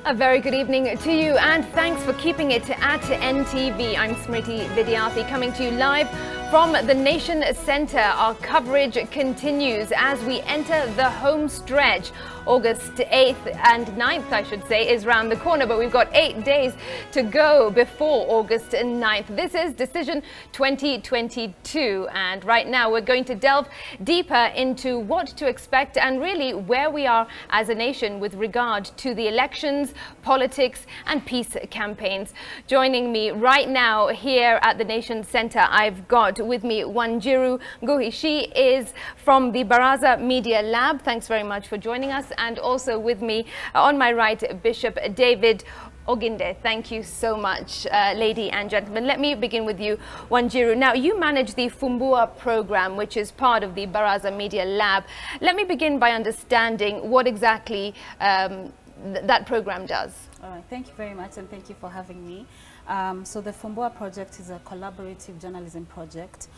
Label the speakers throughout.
Speaker 1: A very good evening to you, and thanks for keeping it at NTV. I'm Smriti Vidyarthi, coming to you live from the Nation Centre. Our coverage continues as we enter the home stretch. August 8th and 9th, I should say, is round the corner, but we've got 8 days to go before August 9th. This is Decision 2022, and right now we're going to delve deeper into what to expect and really where we are as a nation with regard to the elections, politics and peace campaigns. Joining me right now here at the Nation Centre, I've got with me Wanjiru Nguhi. She is from the Baraza Media Lab. Thanks very much for joining us. And also with me on my right, Bishop David Oginde. Thank you so much, ladies and gentlemen. Let me begin with you, Wanjiru. Now, you manage the Fumbua program, which is part of the Baraza Media Lab. Let me begin by understanding what exactly that program does.
Speaker 2: All right, thank you very much, and thank you for having me. So the Fumbua project is a collaborative journalism project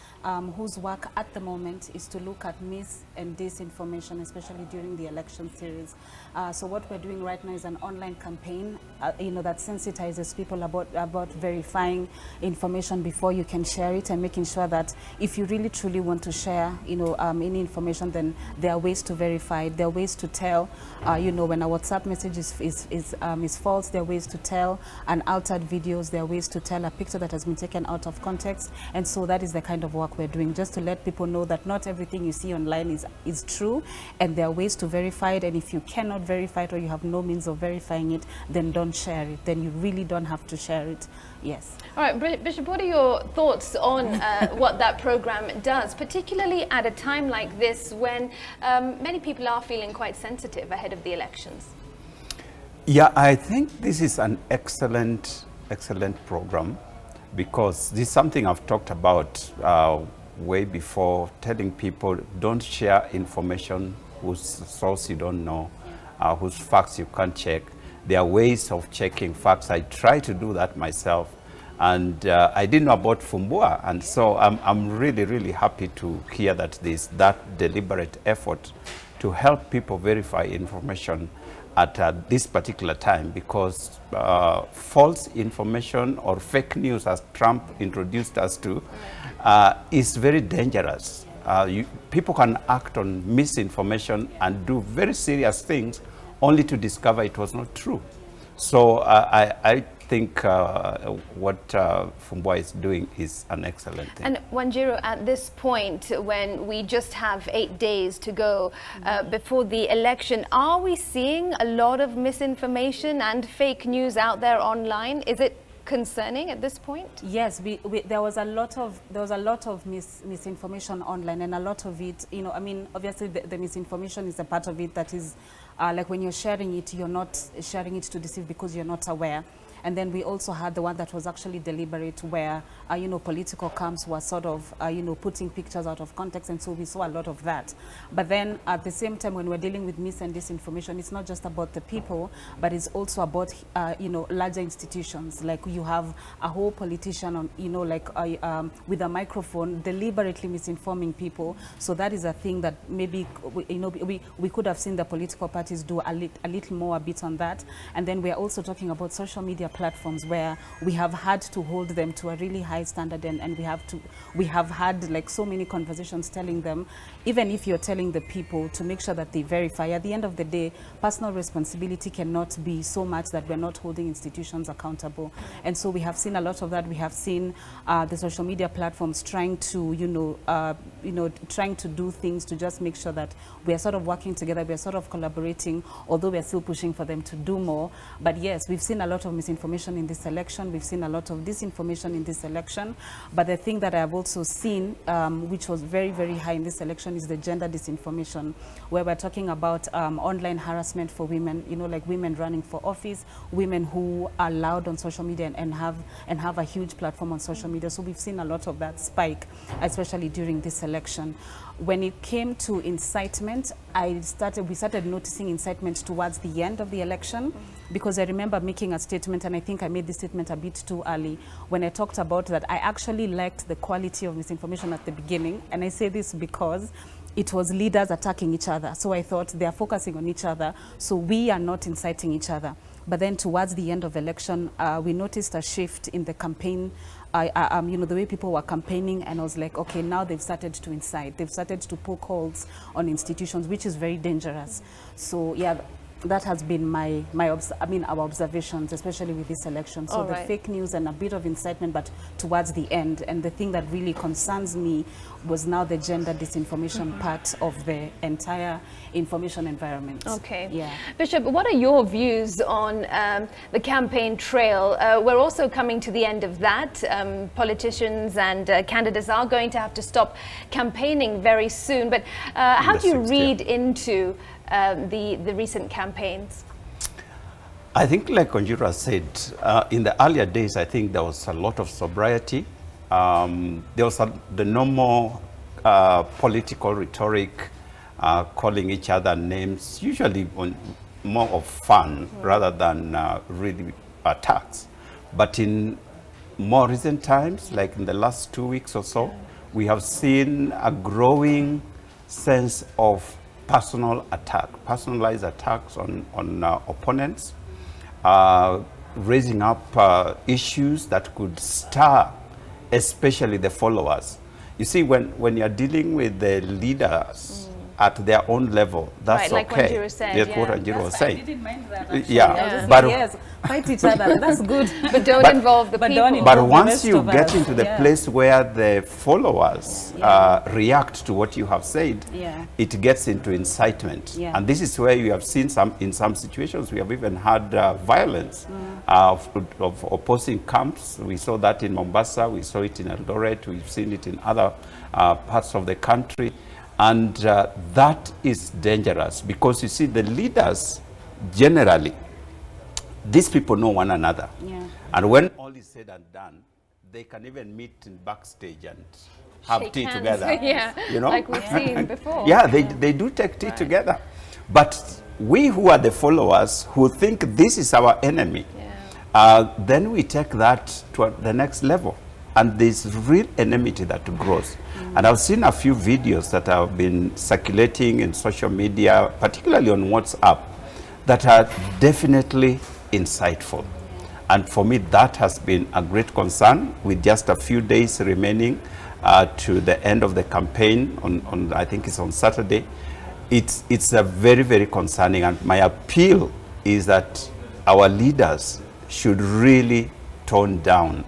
Speaker 2: whose work at the moment is to look at mis and disinformation, especially during the election series. So what we're doing right now is an online campaign, that sensitizes people about verifying information before you can share it, and making sure that if you really truly want to share, any information, then there are ways to verify it. There are ways to tell, when a WhatsApp message is false. There are ways to tell an altered videos. There are ways to tell a picture that has been taken out of context. And so that is the kind of work we're doing, just to let people know that not everything you see online is true, and there are ways to verify it. And if you cannot verify it, or you have no means of verifying it, then don't share it. Then you really don't have to share it. Yes.
Speaker 1: All right, Bishop, what are your thoughts on what that program does, particularly at a time like this when many people are feeling quite sensitive ahead of the elections?
Speaker 3: Yeah, I think this is an excellent program, because this is something I've talked about way before, telling people don't share information whose source you don't know, whose facts you can't check. There are ways of checking facts. I try to do that myself, and I didn't know about Fumbua, and so I'm really happy to hear that there's that deliberate effort to help people verify information at this particular time, because false information or fake news, as Trump introduced us to, is very dangerous. People can act on misinformation and do very serious things only to discover it was not true. So I think what Fumbua is doing is an excellent thing.
Speaker 1: And Wanjiru, at this point, when we just have 8 days to go before the election, are we seeing a lot of misinformation and fake news out there online? Is it concerning at this point?
Speaker 2: Yes, there was a lot of misinformation online, and a lot of it, obviously the misinformation is a part of it that is like when you're sharing it, you're not sharing it to deceive because you're not aware. And then we also had the one that was actually deliberate, where, political camps were sort of, putting pictures out of context. And so we saw a lot of that. But then at the same time, when we're dealing with mis and disinformation, it's not just about the people, but it's also about, larger institutions. Like you have a whole politician on, with a microphone deliberately misinforming people. So that is a thing that maybe, we could have seen the political parties do a little more a bit on that. And then we're also talking about social media platforms, where we have had to hold them to a really high standard, and we have had like so many conversations telling them, even if you're telling the people to make sure that they verify, at the end of the day, personal responsibility cannot be so much that we're not holding institutions accountable. And so we have seen a lot of that. We have seen the social media platforms trying to trying to do things to just make sure that we're sort of working together, we're sort of collaborating, although we're still pushing for them to do more. But yes, we've seen a lot of misinformation in this election. We've seen a lot of disinformation in this election. But the thing that I've also seen, which was very high in this election, is the gender disinformation, where we're talking about online harassment for women, like women running for office, women who are loud on social media and have a huge platform on social media. So we've seen a lot of that spike, especially during this election. When it came to incitement, we started noticing incitement towards the end of the election, because I remember making a statement, and I think I made this statement a bit too early, when I talked about that I actually liked the quality of misinformation at the beginning. And I say this because it was leaders attacking each other. So I thought they are focusing on each other, so we are not inciting each other. But then towards the end of election, we noticed a shift in the campaign, you know, the way people were campaigning, and I was like, okay, now they've started to incite. They've started to poke holes on institutions, which is very dangerous. So yeah, that has been our observations, especially with this election. So the fake news and a bit of incitement, but towards the end. And the thing that really concerns me was now the gender disinformation part of the entire information environment.
Speaker 1: Okay.
Speaker 2: Yeah.
Speaker 1: Bishop, what are your views on the campaign trail? We're also coming to the end of that. Politicians and candidates are going to have to stop campaigning very soon. But how do you read into the recent campaigns?
Speaker 3: I think, like Conjura said, in the earlier days, I think there was a lot of sobriety. There was the normal political rhetoric, calling each other names, usually on more of fun rather than really attacks. But in more recent times, like in the last 2 weeks or so, we have seen a growing sense of personal attack, personalized attacks on opponents, raising up issues that could stir especially the followers. You see, when you're dealing with the leaders at their own level, that's
Speaker 1: like
Speaker 3: okay.
Speaker 1: Wanjiru said,
Speaker 3: That's what Wanjiru was saying.
Speaker 2: I didn't mind that, actually.
Speaker 3: Yeah,
Speaker 2: but yes, fight each other. That's good.
Speaker 1: But don't involve the people.
Speaker 3: But once you get into the place where the followers react to what you have said, it gets into incitement. And this is where you have seen in some situations, we have even had violence of opposing camps. We saw that in Mombasa, we saw it in Eldoret, we've seen it in other parts of the country. And that is dangerous because, you see, the leaders generally, these people know one another. And when all is said and done, they can even meet in backstage and have tea together. You know?
Speaker 1: Like we've seen before.
Speaker 3: They do take tea together. But we who are the followers, who think this is our enemy, then we take that to the next level. And there's real enmity that grows. And I've seen a few videos that have been circulating in social media, particularly on WhatsApp, that are definitely insightful. And for me, that has been a great concern with just a few days remaining to the end of the campaign on I think it's on Saturday. It's a very, very concerning. And my appeal is that our leaders should really tone down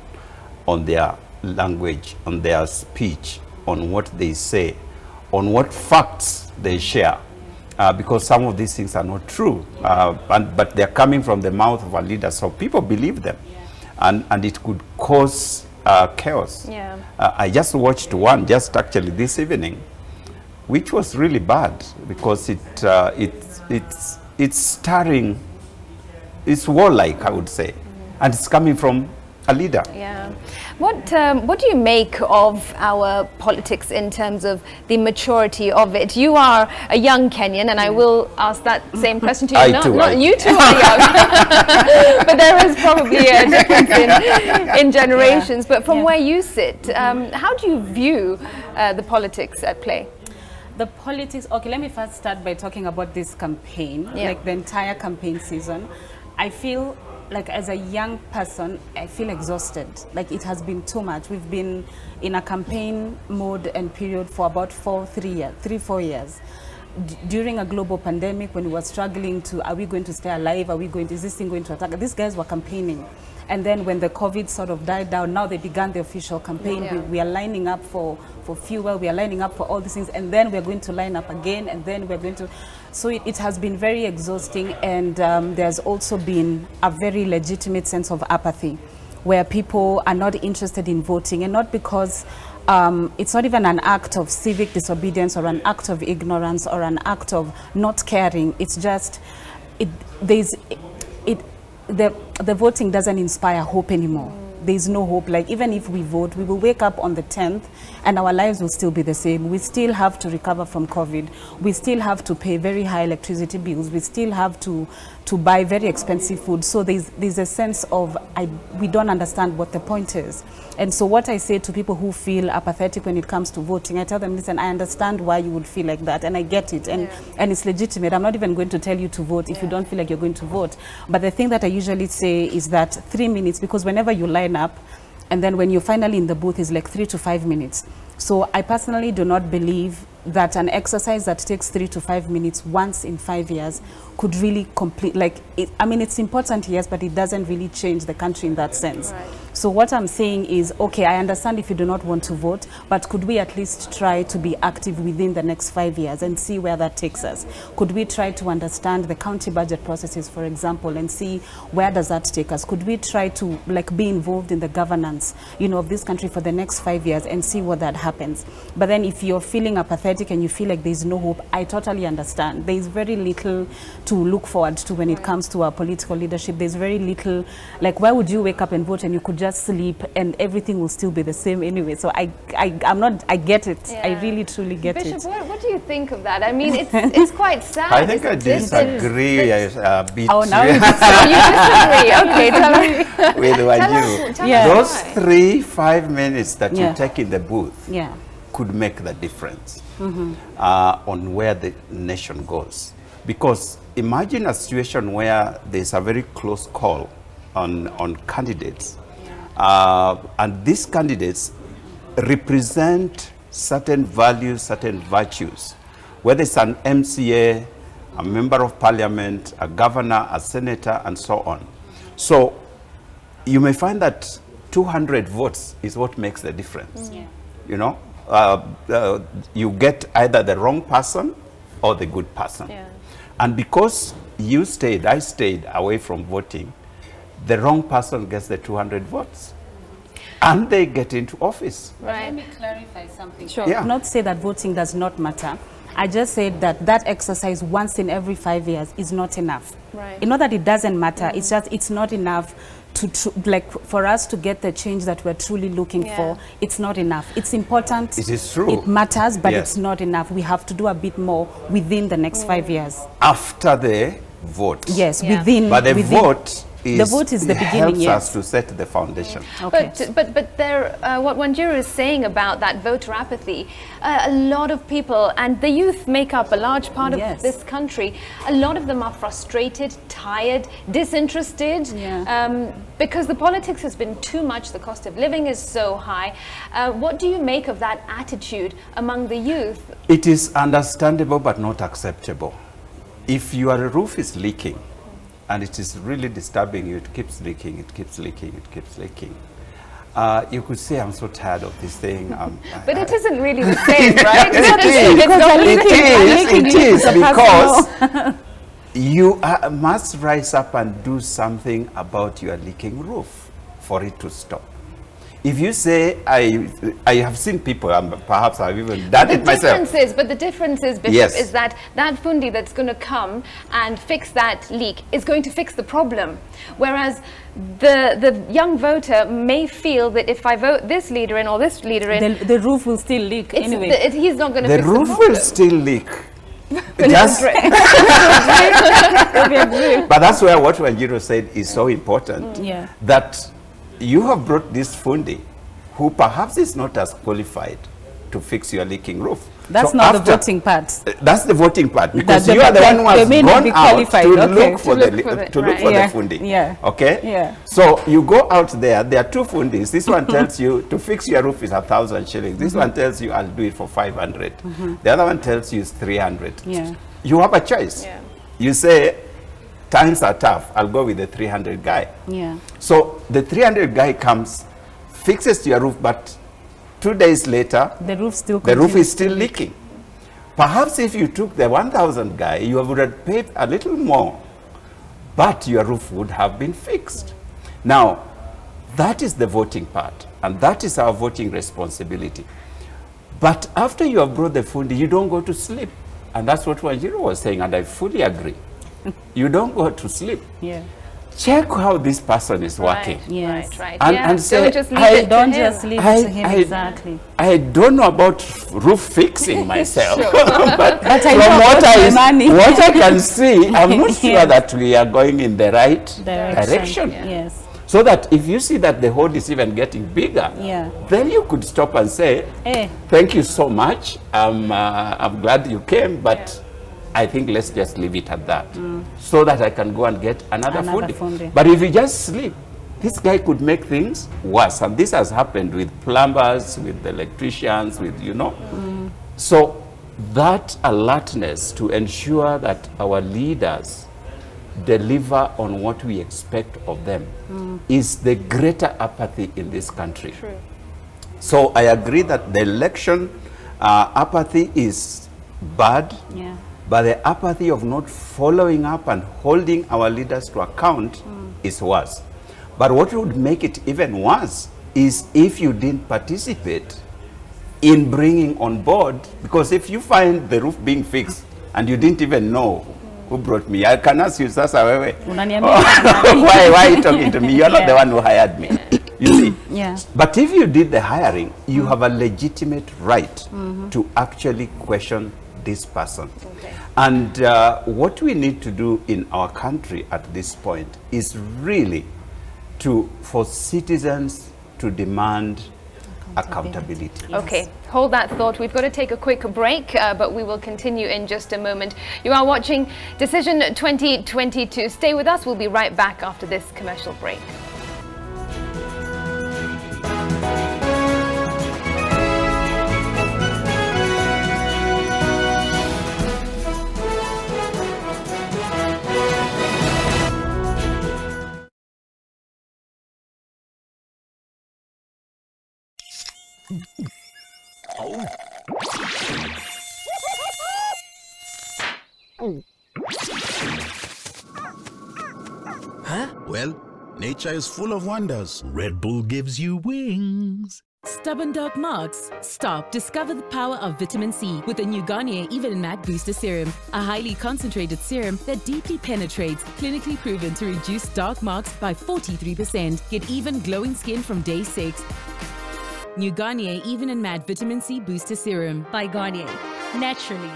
Speaker 3: on their language, on their speech, on what they say, on what facts they share, because some of these things are not true, but they're coming from the mouth of a leader, so people believe them, and it could cause chaos. I just watched one just actually this evening, which was really bad because it's stirring, it's warlike, I would say, and it's coming from a leader.
Speaker 1: What do you make of our politics in terms of the maturity of it? You are a young Kenyan, and I will ask that same question to you. You too are young, but there is probably a difference in generations. But from where you sit, how do you view the politics at play?
Speaker 2: The politics, okay, let me first start by talking about this campaign, like the entire campaign season. I feel like as a young person, I feel exhausted. Like it has been too much. We've been in a campaign mode and period for about 3-4 years. During a global pandemic, when we were struggling to, are we going to stay alive? Are we going to, is this thing going to attack? These guys were campaigning. And then when the COVID sort of died down, now they began the official campaign. We are lining up for fuel, we are lining up for all these things, and then we're going to line up again, and then we're going to... So it has been very exhausting, and there's also been a very legitimate sense of apathy, where people are not interested in voting, and not because it's not even an act of civic disobedience or an act of ignorance or an act of not caring. It's just, the voting doesn't inspire hope anymore. there's no hope. Like even if we vote, we will wake up on the 10th and our lives will still be the same. We still have to recover from COVID. We still have to pay very high electricity bills. We still have to buy very expensive food. So there's a sense of we don't understand what the point is. And so what I say to people who feel apathetic when it comes to voting, I tell them, listen, I understand why you would feel like that, and I get it, and it's legitimate. I'm not even going to tell you to vote if you don't feel like you're going to vote. But the thing that I usually say is that 3 minutes, because whenever you line up, and then when you're finally in the booth is like 3 to 5 minutes. So I personally do not believe that an exercise that takes 3 to 5 minutes once in 5 years could really complete, like, I mean, it's important, yes, but it doesn't really change the country in that sense. Right. So what I'm saying is, okay, I understand if you do not want to vote, but could we at least try to be active within the next 5 years and see where that takes us? Could we try to understand the county budget processes, for example, and see where does that take us? Could we try to, like, be involved in the governance, you know, of this country for the next 5 years and see what that happens? But then if you're feeling apathetic and you feel like there's no hope, I totally understand. There's very little to look forward to when it comes to our political leadership. There's very little, like, why would you wake up and vote and you could just sleep and everything will still be the same anyway? So I get it.
Speaker 1: Yeah.
Speaker 2: I really truly get
Speaker 1: Bishop,
Speaker 2: it.
Speaker 1: what do you think of that? I mean, it's quite sad.
Speaker 3: I think I disagree a bit.
Speaker 2: Oh, now you
Speaker 1: disagree. Okay, tell me.
Speaker 3: With Wanjiru. Those
Speaker 1: why.
Speaker 3: 3-5 minutes that you take in the booth could make the difference on where the nation goes. Because imagine a situation where there's a very close call on candidates, and these candidates represent certain values, certain virtues, whether it's an MCA, a member of parliament, a governor, a senator, and so on. So you may find that 200 votes is what makes the difference. You know, you get either the wrong person or the good person. And because I stayed away from voting, the wrong person gets the 200 votes. And they get into office.
Speaker 2: Right. Let me clarify something.
Speaker 1: Sure.
Speaker 2: I not say that voting does not matter. I just said that that exercise once in every 5 years is not enough.
Speaker 1: Right.
Speaker 2: You know that it doesn't matter. It's just, it's not enough to like for us to get the change that we're truly looking for. It's not enough. It's important.
Speaker 3: It is true.
Speaker 2: It matters, but it's not enough. We have to do a bit more within the next 5 years.
Speaker 3: After the vote.
Speaker 2: Yes, within.
Speaker 3: But the vote is
Speaker 2: the beginning.
Speaker 3: Helps us to set the foundation.
Speaker 2: Okay.
Speaker 1: But there, what Wanjiru is saying about that voter apathy, a lot of people, and the youth make up a large part of this country, a lot of them are frustrated, tired, disinterested, because the politics has been too much, the cost of living is so high. What do you make of that attitude among the youth?
Speaker 3: It is understandable but not acceptable. If your roof is leaking, and it is really disturbing you, it keeps leaking, it keeps leaking, it keeps leaking. You could say, I'm so tired of this thing.
Speaker 1: But it isn't really the same, right?
Speaker 3: It is because you must rise up and do something about your leaking roof for it to stop. If you say, I have seen people, perhaps I've even done it myself.
Speaker 1: But the difference is, Bishop, is that that fundi that's going to come and fix that leak is going to fix the problem. Whereas the young voter may feel that if I vote this leader in or this leader in...
Speaker 2: The roof will still leak anyway.
Speaker 1: He's not going to fix the problem.
Speaker 3: The roof will still leak. Just but that's where what Wanjiru said is so important. That you have brought this fundi who perhaps is not as qualified to fix your leaking roof.
Speaker 2: That's so not the voting part.
Speaker 3: That's the voting part, because you are the one who has gone out to look for the fundi. Okay? So you go out there, there are two fundis. This one tells you to fix your roof is 1,000 shillings. This one tells you I'll do it for 500. The other one tells you it's 300. You have a choice. You say, times are tough, I'll go with the 300 guy. So the 300 guy comes, fixes your roof, but 2 days later, the roof is still leaking. Perhaps if you took the 1,000 guy, you would have paid a little more, but your roof would have been fixed. Now, that is the voting part, and that is our voting responsibility. But after you have brought the fundi, you don't go to sleep. And that's what Wanjiru was saying, and I fully agree. You don't go to sleep. check how this person is working.
Speaker 2: Yes.
Speaker 1: Right.
Speaker 3: And say,
Speaker 2: don't just leave it to him. Exactly.
Speaker 3: I don't know about roof fixing myself, but
Speaker 2: But
Speaker 3: from what I can see, I'm not sure that we are going in the right direction.
Speaker 2: Yes.
Speaker 3: So that if you see that the hole is even getting bigger, then you could stop and say,
Speaker 2: hey,
Speaker 3: thank you so much. I'm glad you came, but I think let's just leave it at that, so that I can go and get another fundi. But if you just sleep, this guy could make things worse. And this has happened with plumbers, with electricians, with, you know. So that alertness to ensure that our leaders deliver on what we expect of them is the greater apathy in this country.
Speaker 1: True.
Speaker 3: So I agree that the election apathy is bad. But the apathy of not following up and holding our leaders to account is worse. But what would make it even worse is if you didn't participate in bringing on board, because if you find the roof being fixed and you didn't even know who brought me, I can ask you, Sasa, why are you talking to me? You're not the one who hired me. You see? But if you did the hiring, you have a legitimate right to actually question this person. And what we need to do in our country at this point is really for citizens to demand accountability.
Speaker 1: Okay, hold that thought. We've got to take a quick break, but we will continue in just a moment. You are watching Decision 2022. Stay with us. We'll be right back after this commercial break.
Speaker 4: Huh? Well, nature is full of wonders. Red Bull gives you wings.
Speaker 5: Stubborn dark marks? Stop. Discover the power of vitamin C with the new Garnier Even Matte Booster Serum, a highly concentrated serum that deeply penetrates, clinically proven to reduce dark marks by 43%. Get even glowing skin from day 6. New Garnier Even and Matte Vitamin C Booster Serum by Garnier. Naturally.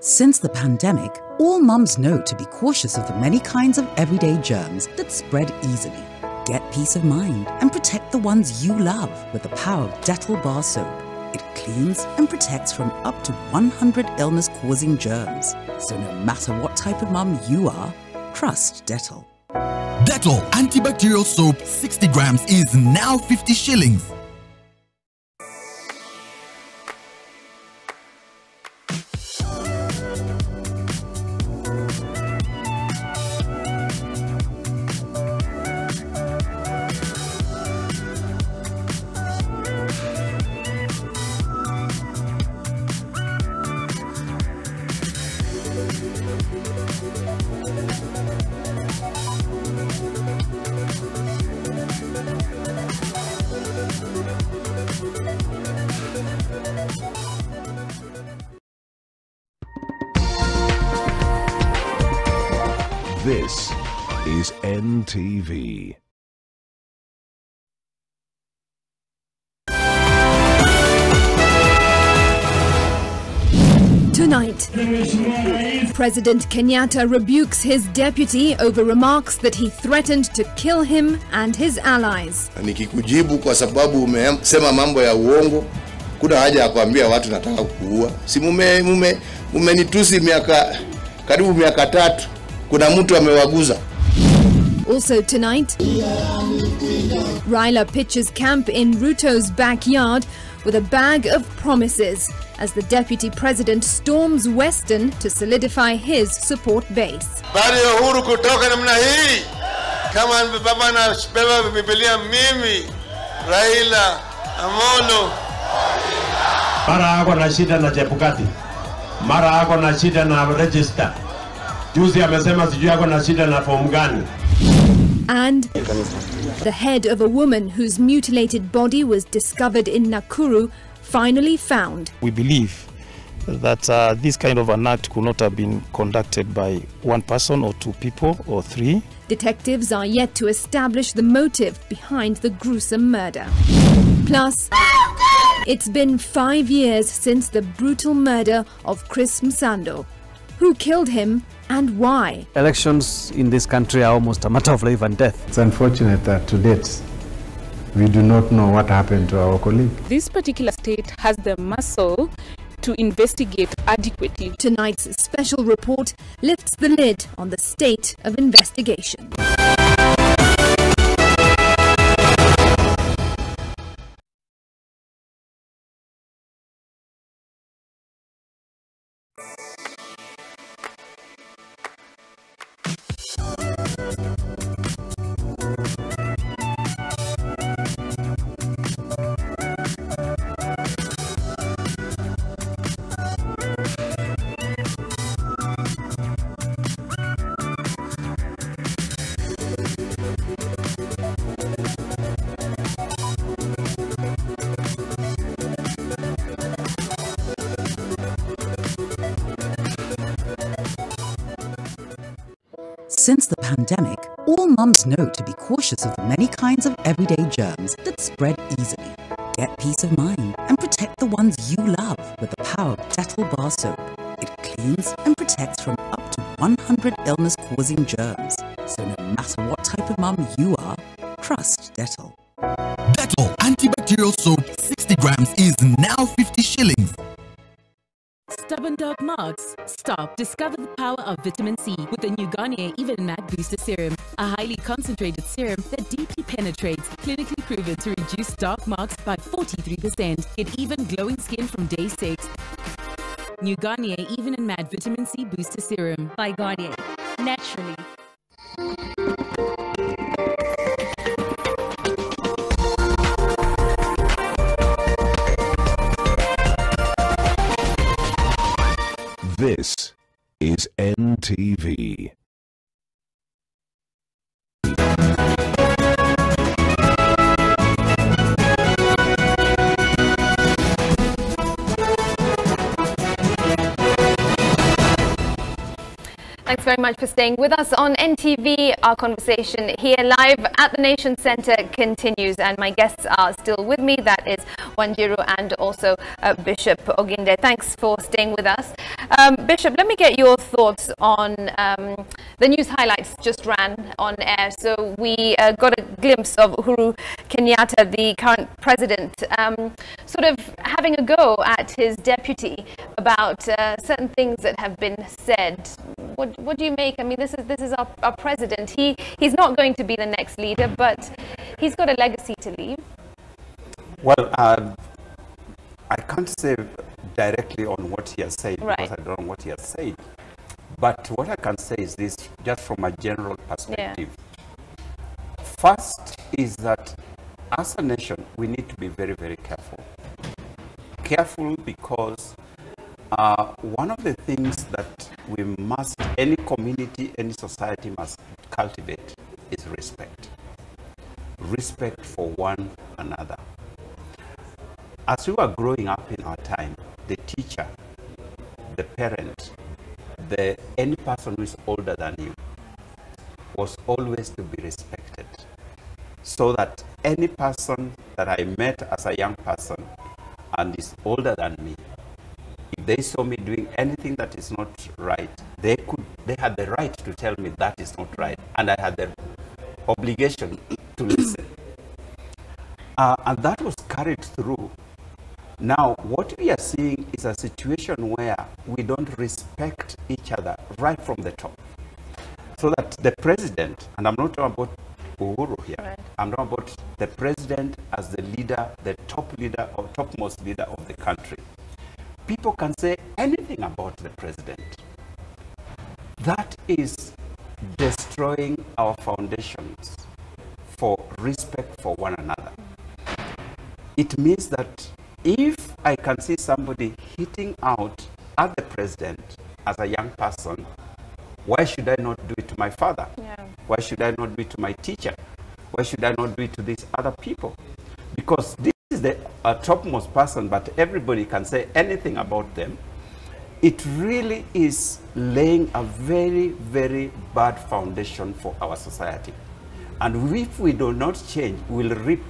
Speaker 6: Since the pandemic, all mums know to be cautious of the many kinds of everyday germs that spread easily. Get peace of mind and protect the ones you love with the power of Dettol Bar Soap. It cleans and protects from up to 100 illness-causing germs. So no matter what type of mum you are, trust Dettol.
Speaker 4: Dettol antibacterial soap 60 grams is now 50 shillings.
Speaker 7: This is NTV.
Speaker 8: Tonight, President Kenyatta rebukes his deputy over remarks that he threatened to kill him and his allies.
Speaker 9: Nikikujibu kwa sababu umesema mambo ya uongo, kuna haja ya kuambia watu nataka kuua. Si mumenitusi karibu miaka 3. Kuna mtu amewaguza.
Speaker 8: Also tonight, Raila pitches camp in Ruto's backyard with a bag of promises as the deputy president storms Western to solidify his support base.
Speaker 9: Baada ya uhuru kutoka namna hii, kama baba anabeba Biblia mimi, Raila Amolo.
Speaker 10: Mara ako na shida na Chebukati. Mara ako na shida na register. Juzi amesema sijui ako na shida na form gani.
Speaker 8: And the head of a woman whose mutilated body was discovered in Nakuru finally found.
Speaker 11: We believe that this kind of an act could not have been conducted by one person or two people or three.
Speaker 8: Detectives are yet to establish the motive behind the gruesome murder. Plus, it's been 5 years since the brutal murder of Chris Msando. Who killed him and why?
Speaker 12: Elections in this country are almost a matter of life and death.
Speaker 13: It's unfortunate that to date, we do not know what happened to our colleague.
Speaker 14: This particular state has the muscle to investigate adequately.
Speaker 8: Tonight's special report lifts the lid on the state of investigation.
Speaker 6: Since the pandemic, all mums know to be cautious of the many kinds of everyday germs that spread easily. Get peace of mind and protect the ones you love with the power of Dettol bar soap. It cleans and protects from up to 100 illness-causing germs. So no matter what type of mum you are, trust Dettol.
Speaker 4: Dettol antibacterial soap 60 grams is now 50 shillings.
Speaker 5: Stubborn dark marks? Stop. Discover the power of vitamin C with the new Garnier Even Matte Booster Serum, a highly concentrated serum that deeply penetrates, clinically proven to reduce dark marks by 43%. Get even glowing skin from day 6. New Garnier Even Matte Vitamin C Booster Serum by Garnier. Naturally.
Speaker 7: This is NTV.
Speaker 1: Thanks very much for staying with us on NTV. Our conversation here live at the Nation Centre continues, and my guests are still with me. That is Wanjiru and also Bishop Oginde. Thanks for staying with us. Bishop, let me get your thoughts on the news highlights just ran on air. So we got a glimpse of Uhuru Kenyatta, the current president, sort of having a go at his deputy about certain things that have been said. What do you make? I mean, this is our president. He's not going to be the next leader, but he's got a legacy to leave.
Speaker 3: Well, I can't say directly on what he has said,
Speaker 1: right,
Speaker 3: because I don't know what he has said. But what I can say is this, just from a general perspective. Yeah. First is that as a nation, we need to be very, very careful. Careful because one of the things that we must, any community, any society must cultivate is respect. Respect for one another. As we were growing up in our time, the teacher, the parent, any person who is older than you was always to be respected. So that any person that I met as a young person and is older than me, if they saw me doing anything that is not right, they had the right to tell me that is not right, and I had the obligation to listen. And that was carried through. Now, what we are seeing is a situation where we don't respect each other right from the top. So that the president, and I'm not talking about Uhuru here, right, I'm talking about the president as the leader, the top leader or topmost leader of the country. People can say anything about the president. That is destroying our foundations for respect for one another. It means that if I can see somebody hitting out at the president as a young person, why should I not do it to my father? Yeah. Why should I not do it to my teacher? Why should I not do it to these other people? Because this is the topmost person, but everybody can say anything about them. it really is laying a very, very bad foundation for our society. And if we do not change, we'll reap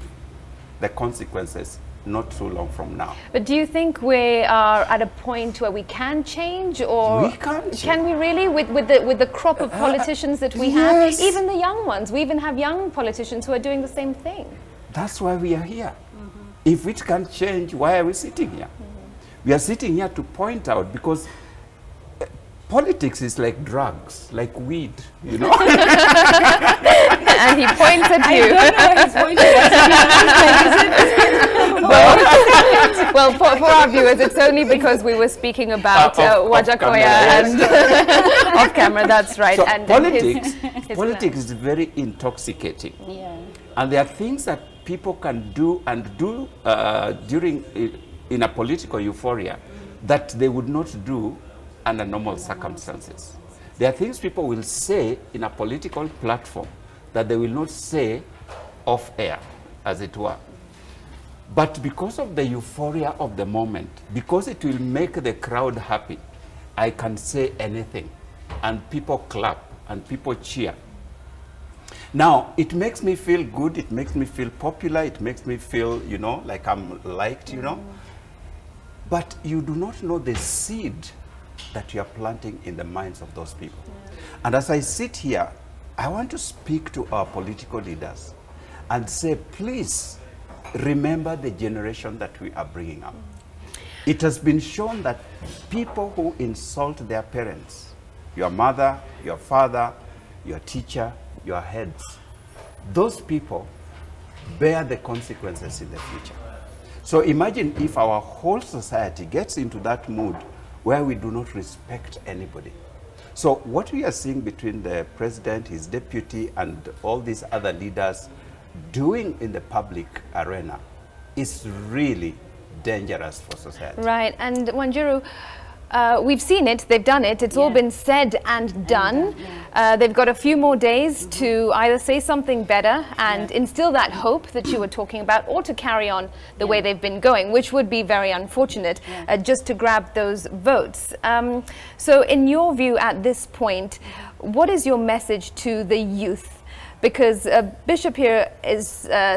Speaker 3: the consequences not too long from now.
Speaker 1: But do you think we are at a point where we can change, or
Speaker 3: we
Speaker 1: can we really, with the crop of politicians that we have, even the young ones? We even have young politicians who are doing the same thing.
Speaker 3: That's why we are here. If it can change, why are we sitting here? We are sitting here to point out, because politics is like drugs, like weed, you know.
Speaker 1: And he points at you.
Speaker 2: I don't know why he's pointing at me.
Speaker 1: Well, for our viewers, it's only because we were speaking about Wajakoya and off camera. That's right.
Speaker 3: So
Speaker 1: and
Speaker 3: politics is very intoxicating.
Speaker 2: Yeah.
Speaker 3: And there are things that people can do during in a political euphoria that they would not do under normal circumstances. There are things people will say in a political platform that they will not say off air, as it were. But because of the euphoria of the moment, because it will make the crowd happy, I can say anything, and people clap, and people cheer. Now, it makes me feel good, it makes me feel popular, it makes me feel, you know, like I'm liked, you know. But you do not know the seed that you are planting in the minds of those people. And as I sit here, I want to speak to our political leaders and say, please remember the generation that we are bringing up. It has been shown that people who insult their parents, your mother, your father, your teacher, your heads, those people bear the consequences in the future. So imagine if our whole society gets into that mood where we do not respect anybody. So what we are seeing between the president, his deputy, and all these other leaders doing in the public arena is really dangerous for society.
Speaker 1: Right, and Wanjiru, we've seen it, they've done it, it's all been said and done. They've got a few more days to either say something better and instill that hope that you were talking about, or to carry on the way they've been going, which would be very unfortunate, just to grab those votes. So in your view at this point, what is your message to the youth? Because Bishop here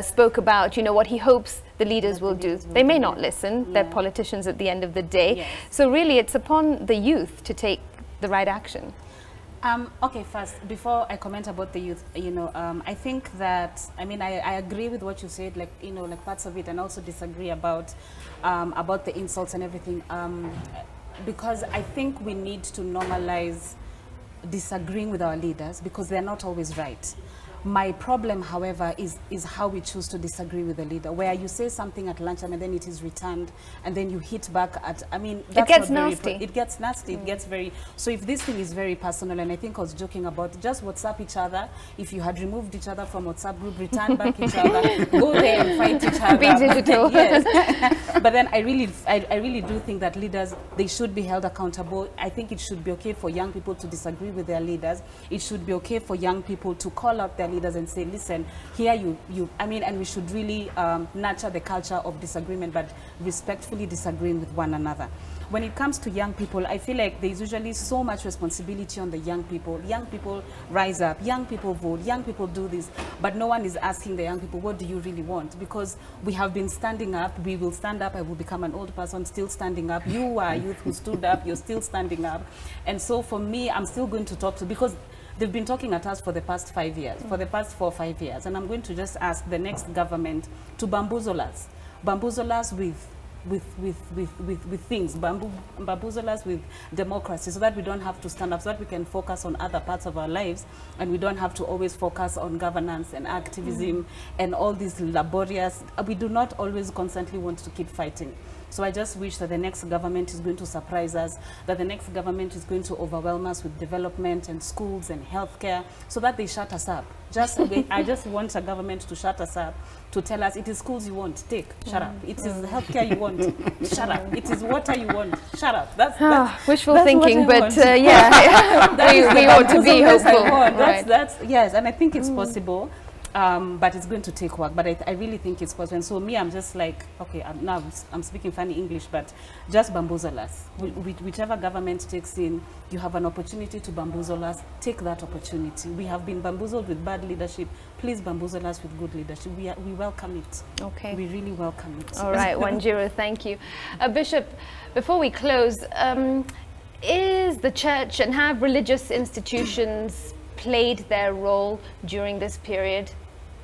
Speaker 1: spoke about, you know, what he hopes the leaders will do. They may not listen, they're politicians at the end of the day. So really it's upon the youth to take the right action.
Speaker 2: Okay, first, before I comment about the youth, you know, I think that, I mean, I agree with what you said, like, you know, like parts of it, and also disagree about the insults and everything, because I think we need to normalize disagreeing with our leaders, because they're not always right. My problem, however, is how we choose to disagree with the leader, where you say something at lunchtime and then it is returned, and then you hit back at, I mean, that's
Speaker 1: it gets nasty.
Speaker 2: It gets nasty, it gets very, so if this thing is very personal, and I think I was joking about just WhatsApp each other, if you had removed each other from WhatsApp group, return back each other, go there and fight each other.
Speaker 1: Be digital.
Speaker 2: Yes. But then I really do think that leaders, they should be held accountable. I think it should be okay for young people to disagree with their leaders. It should be okay for young people to call out their leaders and say, listen, here I mean, and we should really nurture the culture of disagreement, but respectfully disagreeing with one another. When it comes to young people, I feel like there's usually so much responsibility on the young people. Young people rise up, young people vote, young people do this, but no one is asking the young people, what do you really want? Because we have been standing up, we will stand up, I will become an old person still standing up. You are a youth who stood up, you're still standing up. And so for me, I'm still going to talk to, because they've been talking at us for the past 5 years, for the past 4 or 5 years, and I'm going to just ask the next government to bamboozle us with things, bamboozle us with democracy, so that we don't have to stand up, so that we can focus on other parts of our lives, and we don't have to always focus on governance and activism and all these laborious, we do not always constantly want to keep fighting. So I just wish that the next government is going to surprise us, that the next government is going to overwhelm us with development and schools and healthcare, so that they shut us up. I just want a government to shut us up, to tell us, it is schools you want, take, shut up. It is healthcare you want, shut up. It is water you want, shut up. That's
Speaker 1: wishful thinking, but yeah, we want to be hopeful.
Speaker 2: Yes, and I think it's possible. But it's going to take work. But I really think it's possible. And so me, I'm just like, okay, I'm speaking funny English, but just bamboozle us. Whichever government takes in, you have an opportunity to bamboozle us. Take that opportunity. We have been bamboozled with bad leadership. Please bamboozle us with good leadership. We welcome it.
Speaker 1: Okay.
Speaker 2: We really welcome it.
Speaker 1: All right, Wanjiru, thank you. Bishop, before we close, is the church and have religious institutions played their role during this period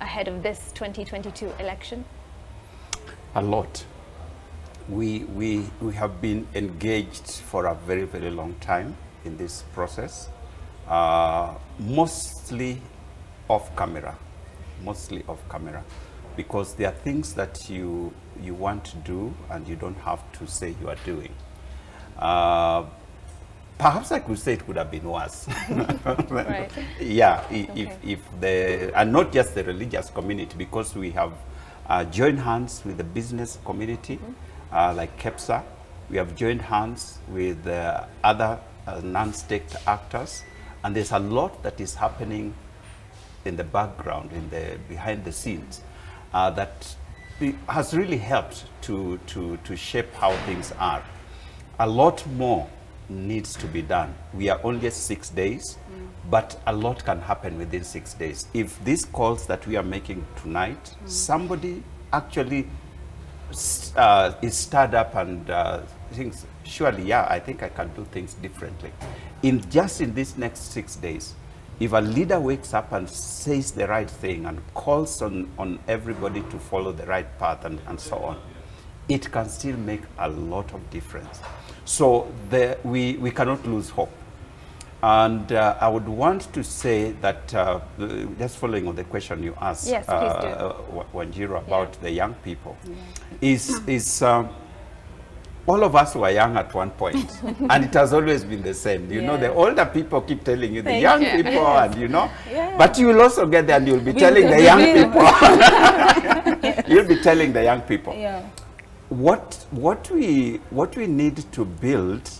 Speaker 1: ahead of this 2022 election?
Speaker 3: A lot. We have been engaged for a very, very long time in this process, mostly off camera, because there are things that you want to do and you don't have to say you are doing. Perhaps I could say it could have been worse.
Speaker 1: Right.
Speaker 3: Yeah, if and not just the religious community, because we have joined hands with the business community, like KEPSA. We have joined hands with other non-state actors, and there's a lot that is happening in the background, behind the scenes, that has really helped to shape how things are. A lot more needs to be done. We are only 6 days, but a lot can happen within 6 days. If these calls that we are making tonight, somebody actually is stirred up and thinks, surely, yeah, I think I can do things differently. Just in these next 6 days, if a leader wakes up and says the right thing and calls on everybody to follow the right path and so on, it can still make a lot of difference. So we cannot lose hope. And I would want to say that, just following on the question you asked,
Speaker 1: yes,
Speaker 3: Wanjiru, about the young people, is all of us were young at one point, and it has always been the same. You know, the older people keep telling you the young people, and you know, but you will also get there and you'll be telling the young people. You'll be telling the young people.
Speaker 2: Yeah.
Speaker 3: What we need to build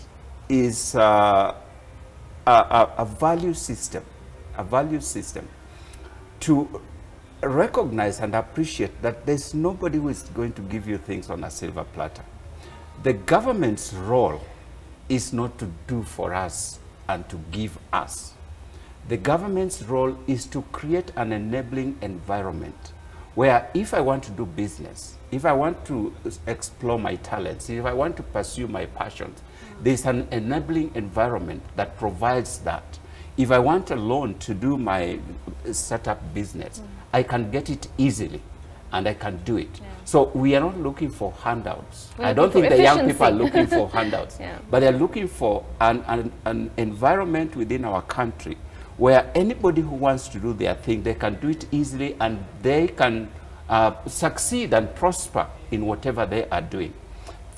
Speaker 3: is a value system, to recognize and appreciate that there's nobody who is going to give you things on a silver platter. The government's role is not to do for us and to give us. The government's role is to create an enabling environment where if I want to do business, if I want to explore my talents, if I want to pursue my passions, there's an enabling environment that provides that. If I want a loan to do my startup business, I can get it easily and I can do it. Yeah. So we are not looking for handouts. I don't think the young people are looking for handouts, but they're looking for an environment within our country where anybody who wants to do their thing, they can do it easily and they can succeed and prosper in whatever they are doing.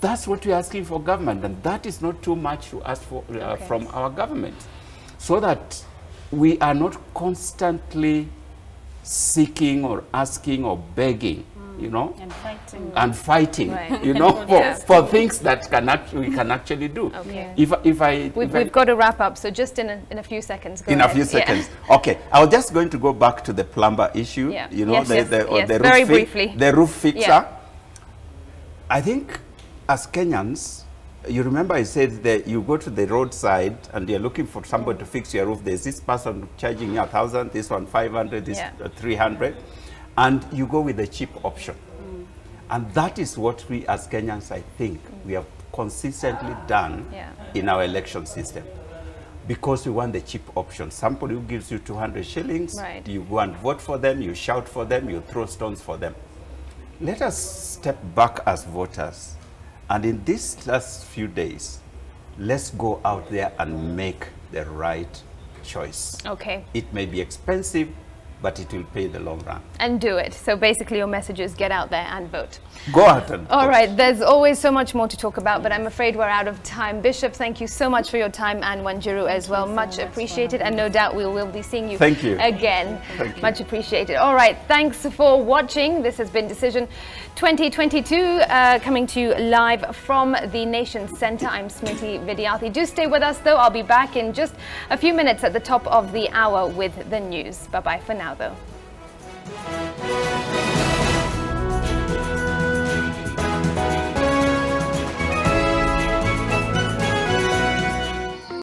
Speaker 3: That's what we're asking for government, and that is not too much to ask for from our government, so that we are not constantly seeking or asking or begging, you know, and fighting, right. You know, for things that we can actually do.
Speaker 1: Okay.
Speaker 3: We've
Speaker 1: got to wrap up, so just in a few seconds. Go
Speaker 3: ahead. A few seconds. Okay, I was just going to go back to the plumber issue.
Speaker 1: Yeah.
Speaker 3: You know, the roof
Speaker 1: very briefly.
Speaker 3: The roof fixer. Yeah. I think as Kenyans, you remember I said that you go to the roadside and you're looking for somebody to fix your roof. There's this person charging you 1,000, this one 500, this 300, and you go with the cheap option. And that is what we as Kenyans, I think, we have consistently done in our election system. Because we want the cheap option. Somebody who gives you 200 shillings, you go and vote for them, you shout for them, you throw stones for them. Let us step back as voters. And in these last few days, let's go out there and make the right choice.
Speaker 1: Okay.
Speaker 3: It may be expensive, but it will pay in the long run.
Speaker 1: And do it. So basically your message is get out there and vote.
Speaker 3: Go out and vote.
Speaker 1: All right, there's always so much more to talk about, but I'm afraid we're out of time. Bishop, thank you so much for your time, and Wanjiru as well. Much appreciated, and no doubt we will be seeing you again.
Speaker 3: Thank you.
Speaker 1: Much appreciated. All right, thanks for watching. This has been Decision 2022, coming to you live from the Nation Centre. I'm Smriti Vidyathi. Do stay with us, though. I'll be back in just a few minutes at the top of the hour with the news. Bye-bye for now, though. Nairobi.